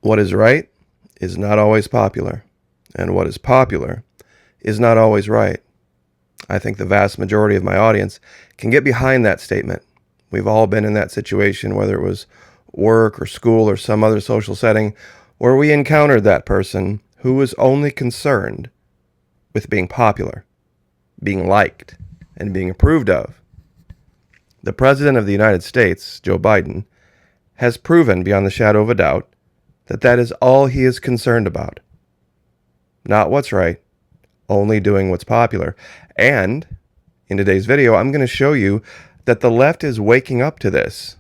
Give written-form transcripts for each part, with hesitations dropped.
What is right is not always popular, and what is popular is not always right. I think the vast majority of my audience can get behind that statement. We've all been in that situation, whether it was work or school or some other social setting, where we encountered that person who was only concerned with being popular, being liked, and being approved of. The President of the United States, Joe Biden, has proven beyond the shadow of a doubt that that is all he is concerned about. Not what's right, only doing what's popular. And in today's video, I'm going to show you that the left is waking up to this.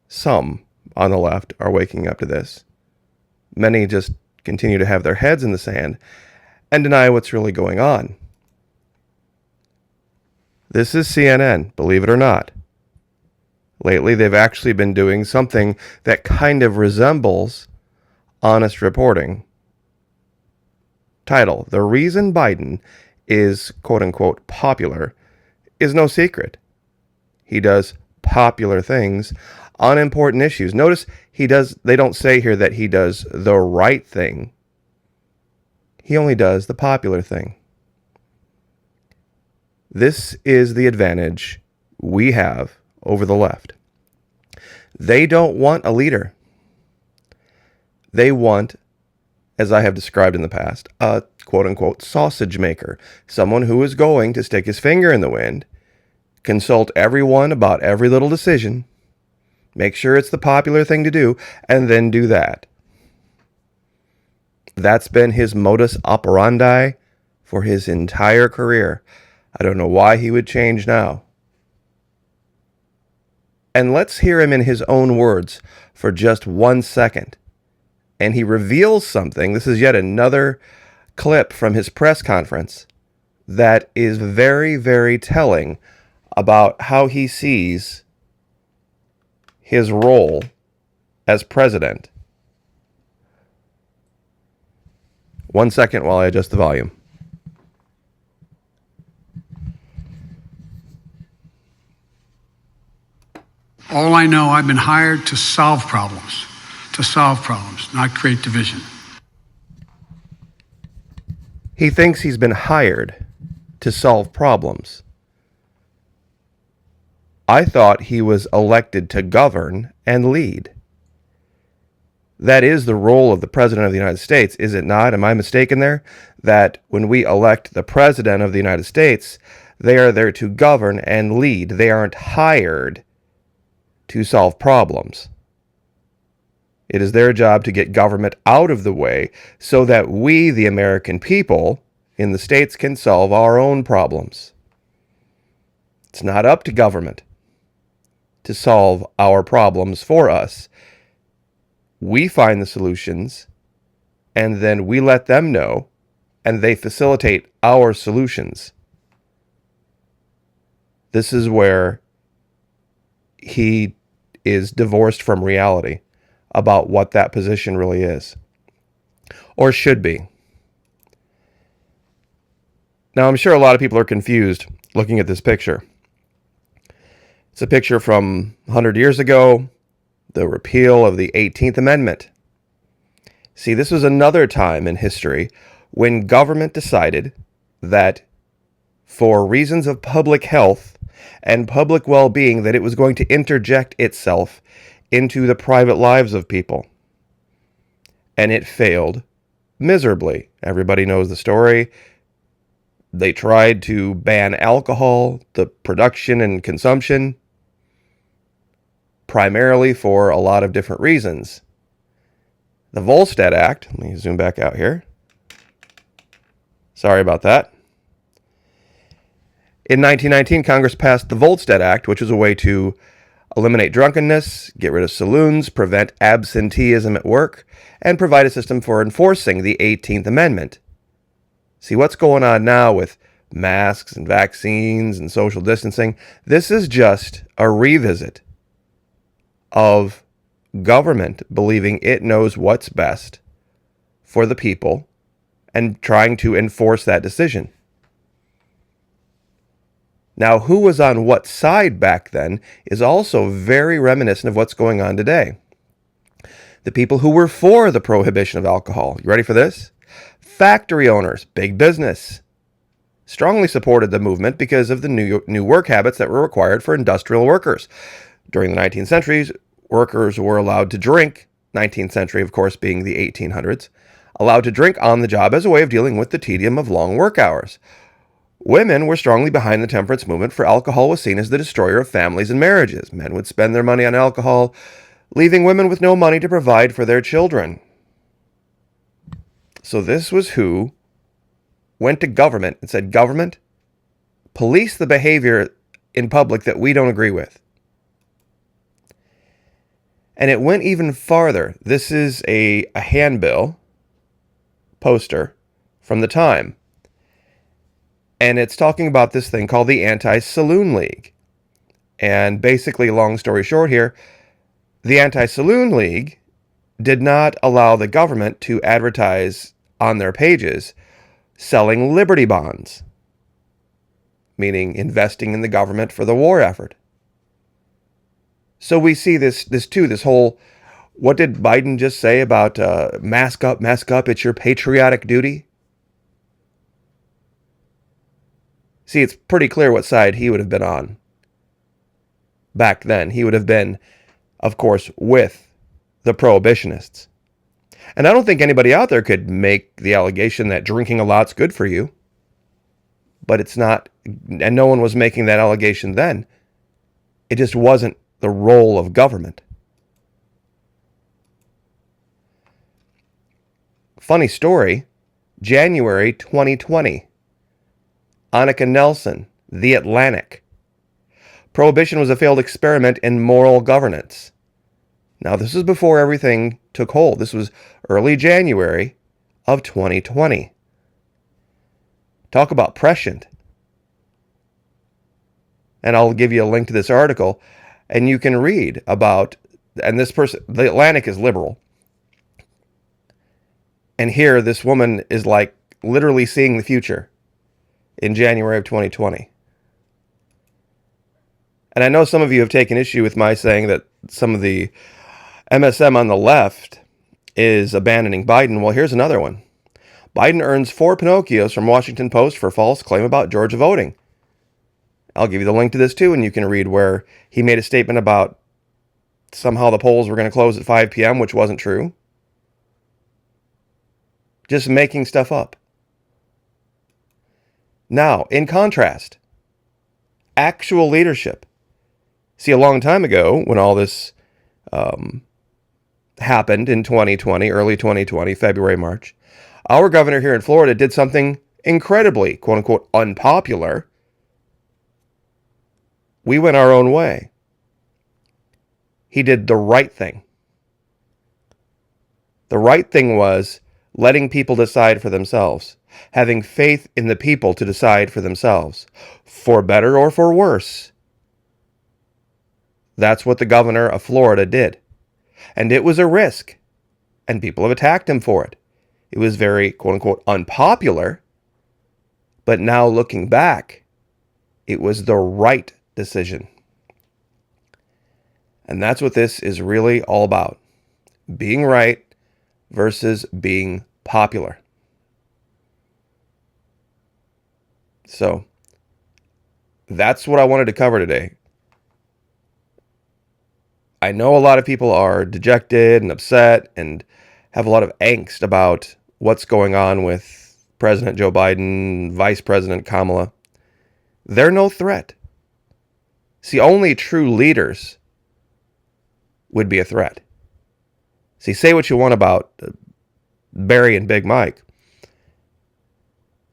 Some on the left are waking up to this. Many just continue to have their heads in the sand and deny what's really going on. This is CNN, believe it or not. Lately, they've actually been doing something that kind of resembles honest reporting. Title: The reason Biden is quote-unquote popular is no secret. He does popular things on important issues. Notice they don't say here that he does the right thing. He only does the popular thing. This is the advantage we have over the left. They don't want a leader. They want, as I have described in the past, a quote-unquote sausage maker, someone who is going to stick his finger in the wind, consult everyone about every little decision, make sure it's the popular thing to do, and then do that. That's been his modus operandi for his entire career. I don't know why he would change now. And let's hear him in his own words for just 1 second. And he reveals something. This is yet another clip from his press conference that is very, very telling about how he sees his role as president. 1 second while I adjust the volume. All I know, I've been hired to solve problems, not create division. He thinks he's been hired to solve problems. I thought he was elected to govern and lead. That is the role of the President of the United States, is it not? Am I mistaken there? That when we elect the President of the United States, they are there to govern and lead. They aren't hired to solve problems. It is their job to get government out of the way so that we, the American people in the states, can solve our own problems. It's not up to government to solve our problems for us. We find the solutions, and then we let them know, and they facilitate our solutions. This is where he is divorced from reality about what that position really is, or should be. Now, I'm sure a lot of people are confused looking at this picture. It's a picture from 100 years ago, the repeal of the 18th Amendment. See, this was another time in history when government decided that for reasons of public health and public well-being, that it was going to interject itself into the private lives of people. And it failed miserably. Everybody knows the story. They tried to ban alcohol, the production and consumption, primarily for a lot of different reasons. The Volstead Act, let me zoom back out here. Sorry about that. In 1919, Congress passed the Volstead Act, which was a way to eliminate drunkenness, get rid of saloons, prevent absenteeism at work, and provide a system for enforcing the 18th Amendment. See, what's going on now with masks and vaccines and social distancing? This is just a revisit of government believing it knows what's best for the people and trying to enforce that decision. Now, who was on what side back then is also very reminiscent of what's going on today. the people who were for the prohibition of alcohol. You ready for this? Factory owners, big business, strongly supported the movement because of the new work habits that were required for industrial workers. During the 19th century, workers were allowed to drink, 19th century, of course, being the 1800s, allowed to drink on the job as a way of dealing with the tedium of long work hours. Women were strongly behind the temperance movement, for alcohol was seen as the destroyer of families and marriages. Men would spend their money on alcohol, leaving women with no money to provide for their children. So this was who went to government and said, government, police the behavior in public that we don't agree with. And it went even farther. This is a handbill poster from the time. And it's talking about this thing called the Anti-Saloon League. And basically, long story short here, the Anti-Saloon League did not allow the government to advertise on their pages selling Liberty bonds, meaning investing in the government for the war effort. So we see this whole, what did Biden just say about mask up, it's your patriotic duty? See, it's pretty clear what side he would have been on. Back then, he would have been, of course, with the prohibitionists. And I don't think anybody out there could make the allegation that drinking a lot's good for you. But it's not, and no one was making that allegation then. It just wasn't the role of government. Funny story, January 2020. Annika Nelson, The Atlantic. Prohibition was a failed experiment in moral governance. Now, this is before everything took hold. This was early January of 2020. Talk about prescient. And I'll give you a link to this article, and you can read about, and this person, The Atlantic is liberal. And here, this woman is like literally seeing the future in January of 2020. And I know some of you have taken issue with my saying that some of the MSM on the left is abandoning Biden. Well, here's another one. Biden earns 4 Pinocchios from Washington Post for false claim about Georgia voting. I'll give you the link to this too, and you can read where he made a statement about somehow the polls were going to close at 5 p.m., which wasn't true. Just making stuff up. Now, in contrast, actual leadership. See, a long time ago, when all this happened in 2020, early 2020, February, March, our governor here in Florida did something incredibly, quote unquote, unpopular. We went our own way. He did the right thing. The right thing was letting people decide for themselves, having faith in the people to decide for themselves, for better or for worse. That's what the governor of Florida did. And it was a risk, and people have attacked him for it. It was very, quote unquote, unpopular, but now looking back, it was the right decision. And that's what this is really all about. Being right versus being popular. So, that's what I wanted to cover today. I know a lot of people are dejected and upset and have a lot of angst about what's going on with President Joe Biden, Vice President Kamala. They're no threat. See, only true leaders would be a threat. See, say what you want about Barry and Big Mike.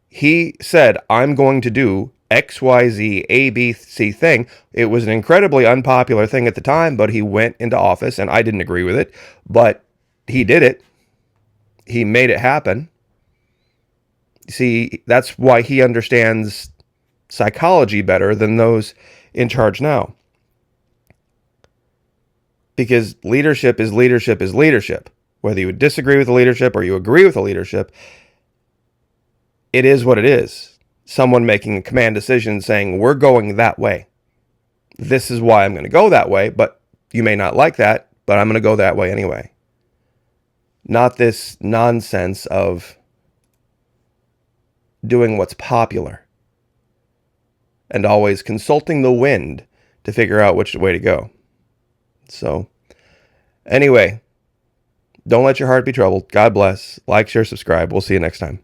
He said, I'm going to do XYZ ABC thing. It was an incredibly unpopular thing at the time, but he went into office, and I didn't agree with it, but he did it. He made it happen. See, that's why he understands psychology better than those in charge now. Because leadership is leadership is leadership. Whether you would disagree with the leadership or you agree with the leadership, it is what it is. Someone making a command decision saying, we're going that way. This is why I'm going to go that way, but you may not like that, but I'm going to go that way anyway. not this nonsense of doing what's popular and always consulting the wind to figure out which way to go. So, anyway, don't let your heart be troubled. God bless. Like, share, subscribe. We'll see you next time.